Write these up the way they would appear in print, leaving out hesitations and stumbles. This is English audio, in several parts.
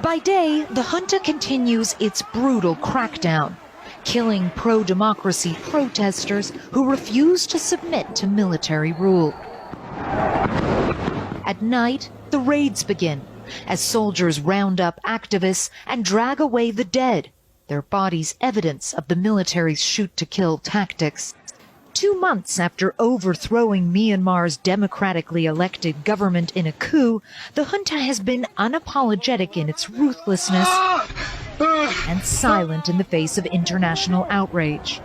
By day, the junta continues its brutal crackdown, killing pro-democracy protesters who refuse to submit to military rule. At night, the raids begin as soldiers round up activists and drag away the dead, their bodies evidence of the military's shoot-to-kill tactics. 2 months after overthrowing Myanmar's democratically elected government in a coup, the junta has been unapologetic in its ruthlessness and silent in the face of international outrage.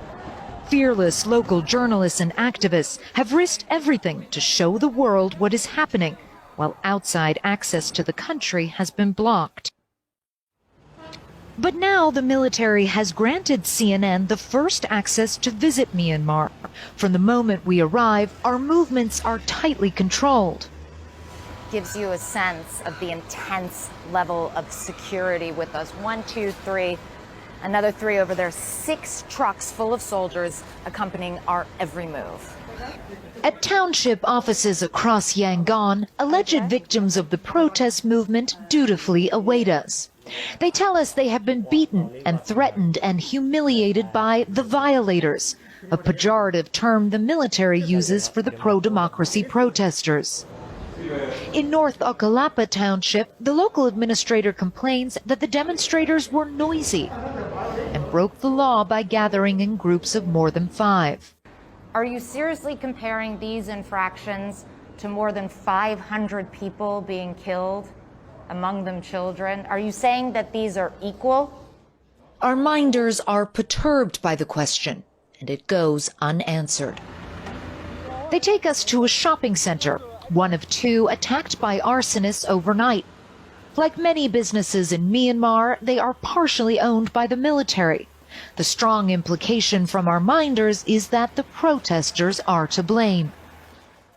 Fearless local journalists and activists have risked everything to show the world what is happening, while outside access to the country has been blocked. But now the military has granted CNN the first access to visit Myanmar. From the moment we arrive, our movements are tightly controlled. Gives you a sense of the intense level of security with us. 1, 2, 3, another 3 over there, 6 trucks full of soldiers accompanying our every move. At township offices across Yangon, alleged victims of the protest movement dutifully await us. They tell us they have been beaten and threatened and humiliated by the violators, a pejorative term the military uses for the pro-democracy protesters. In North Okalapa Township, the local administrator complains that the demonstrators were noisy and broke the law by gathering in groups of more than 5. Are you seriously comparing these infractions to more than 500 people being killed, among them children? Are you saying that these are equal? Our minders are perturbed by the question, and it goes unanswered. They take us to a shopping center, one of 2 attacked by arsonists overnight. Like many businesses in Myanmar, they are partially owned by the military. The strong implication from our minders is that the protesters are to blame.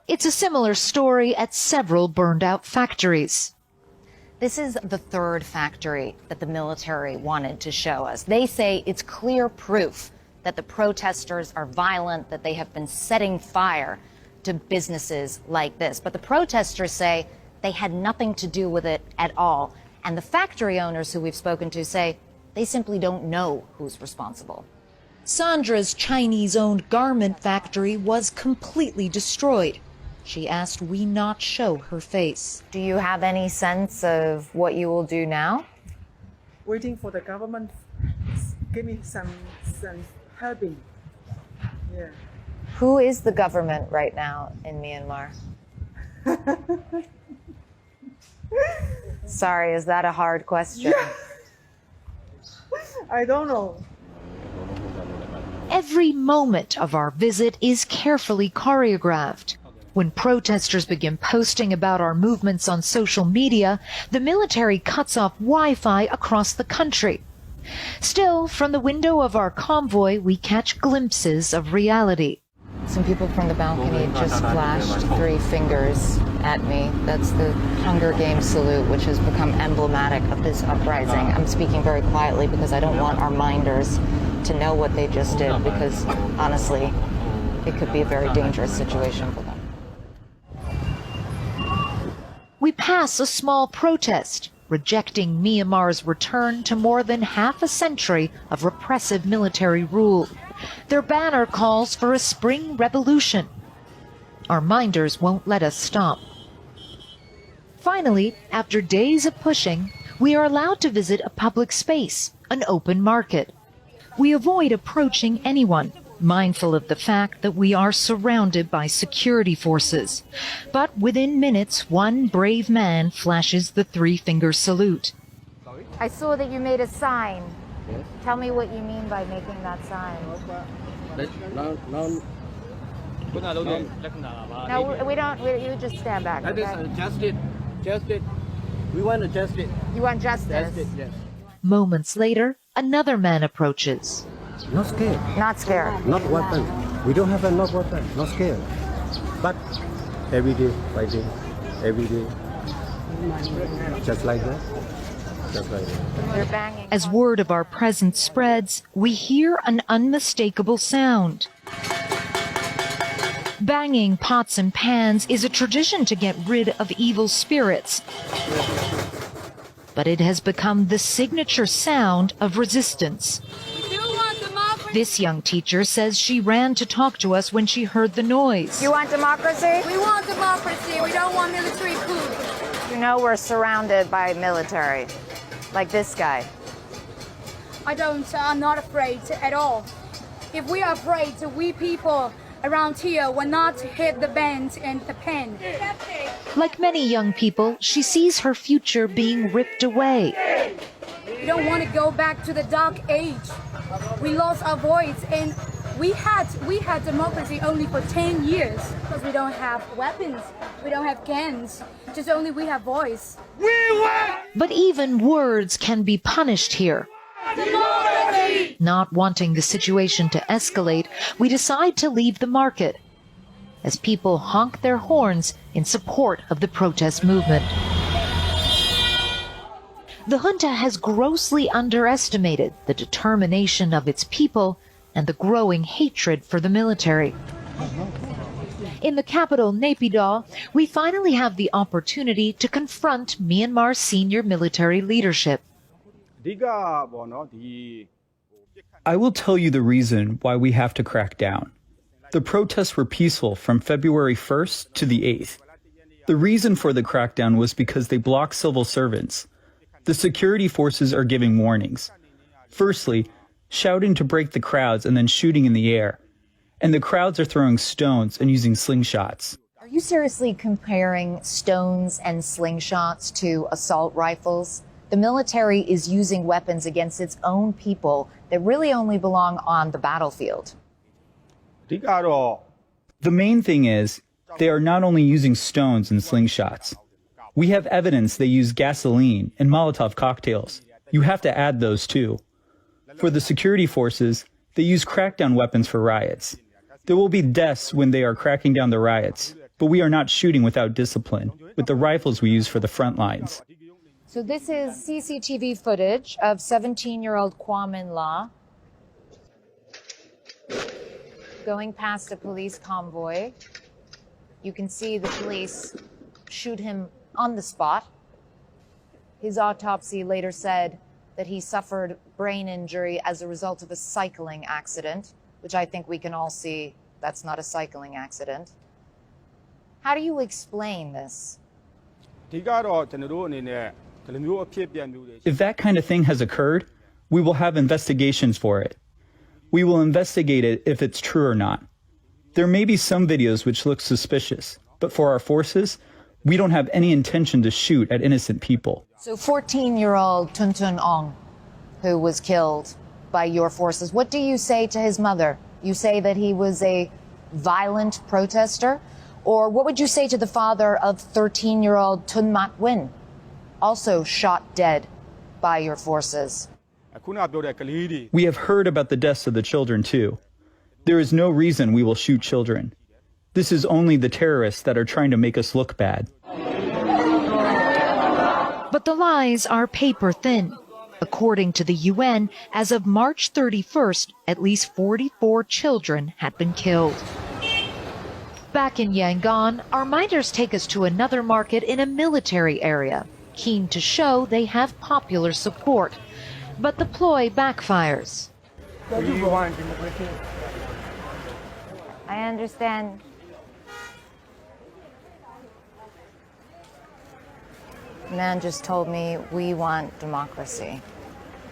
It's a similar story at several burned-out factories. This is the 3rd factory that the military wanted to show us. They say it's clear proof that the protesters are violent, that they have been setting fire to businesses like this. But the protesters say they had nothing to do with it at all. And the factory owners who we've spoken to say they simply don't know who's responsible. Sandra's Chinese-owned garment factory was completely destroyed. She asked we not show her face. Do you have any sense of what you will do now? Waiting for the government give me some helping. Yeah. Who is the government right now in Myanmar? Sorry, is that a hard question? Yeah. I don't know. Every moment of our visit is carefully choreographed. When protesters begin posting about our movements on social media, the military cuts off Wi-Fi across the country. Still, from the window of our convoy, we catch glimpses of reality. Some people from the balcony just flashed 3 fingers at me. That's the Hunger Games salute, which has become emblematic of this uprising. I'm speaking very quietly because I don't want our minders to know what they just did, because honestly, it could be a very dangerous situation for them. We pass a small protest, rejecting Myanmar's return to more than half a century of repressive military rule. Their banner calls for a spring revolution. Our minders won't let us stop. Finally, after days of pushing, we are allowed to visit a public space, an open market. We avoid approaching anyone, mindful of the fact that we are surrounded by security forces. But within minutes, one brave man flashes the 3-finger salute. I saw that you made a sign. Yes. Tell me what you mean by making that sign. No, we don't. You just stand back. That okay? is justice. Justice. We want justice. You want justice? Justice, yes. Moments later, another man approaches. Not scared. Not scared. Not weapon. We don't have a not weapon. Not scared. But every day, fighting. Every day. Just like that. Just like that. They're banging. As word of our presence spreads, we hear an unmistakable sound. Banging pots and pans is a tradition to get rid of evil spirits. but it has become the signature sound of resistance. This young teacher says she ran to talk to us when she heard the noise. You want democracy? We want democracy. We don't want military coup. You know we're surrounded by military, like this guy. I'm not afraid at all. If we are afraid, we people around here will not hit the band and the pen. Like many young people, she sees her future being ripped away. We don't want to go back to the dark age. We lost our voice, and we had democracy only for 10 years because we don't have weapons, we don't have guns, just only we have voice. But even words can be punished here. Democracy! Not wanting the situation to escalate, we decide to leave the market as people honk their horns in support of the protest movement. The junta has grossly underestimated the determination of its people and the growing hatred for the military. In the capital, Naypyidaw, we finally have the opportunity to confront Myanmar's senior military leadership. I will tell you the reason why we have to crack down. The protests were peaceful from February 1st to the 8th. The reason for the crackdown was because they blocked civil servants. The security forces are giving warnings. Firstly, shouting to break the crowds and then shooting in the air. And the crowds are throwing stones and using slingshots. Are you seriously comparing stones and slingshots to assault rifles? The military is using weapons against its own people that really only belong on the battlefield. The main thing is, they are not only using stones and slingshots. We have evidence they use gasoline and Molotov cocktails. You have to add those too. For the security forces, they use crackdown weapons for riots. There will be deaths when they are cracking down the riots, but we are not shooting without discipline, with the rifles we use for the front lines. So this is CCTV footage of 17-year-old Kwame La going past a police convoy. You can see the police shoot him on the spot. His autopsy later said that he suffered brain injury as a result of a cycling accident, which I think we can all see that's not a cycling accident. How do you explain this? If that kind of thing has occurred, we will have investigations for it. We will investigate it if it's true or not. There may be some videos which look suspicious, but for our forces, we don't have any intention to shoot at innocent people. So 14-year-old Tuntun Ong, who was killed by your forces, what do you say to his mother? You say that he was a violent protester? Or what would you say to the father of 13-year-old Tun Mat Win, also shot dead by your forces? We have heard about the deaths of the children too. There is no reason we will shoot children. This is only the terrorists that are trying to make us look bad. But the lies are paper thin. According to the UN, as of March 31st, at least 44 children had been killed. Back in Yangon, our minders take us to another market in a military area, keen to show they have popular support. But the ploy backfires. I understand. The man just told me we want democracy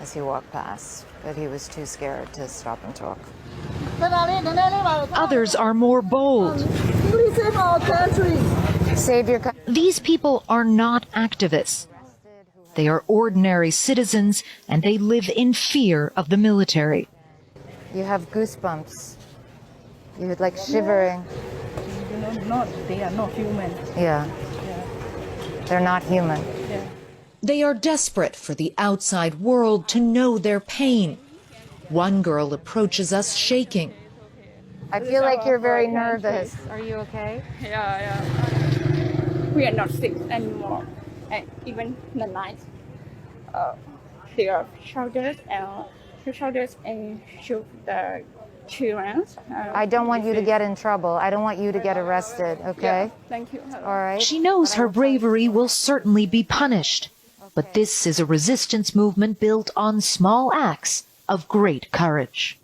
as he walked past, but he was too scared to stop and talk. Others are more bold. Please save our country. Save your country. These people are not activists. They are ordinary citizens, and they live in fear of the military. You have goosebumps. You're like shivering. They are not human. Yeah. They're not human. They are desperate for the outside world to know their pain. One girl approaches us shaking. I feel like you're very nervous. Are you okay? Yeah. We are not sick anymore. And even the night, there are soldiers and shoot the children. I don't want you to get in trouble. I don't want you to get arrested, okay? Thank you. All right. She knows her bravery will certainly be punished. But this is a resistance movement built on small acts of great courage.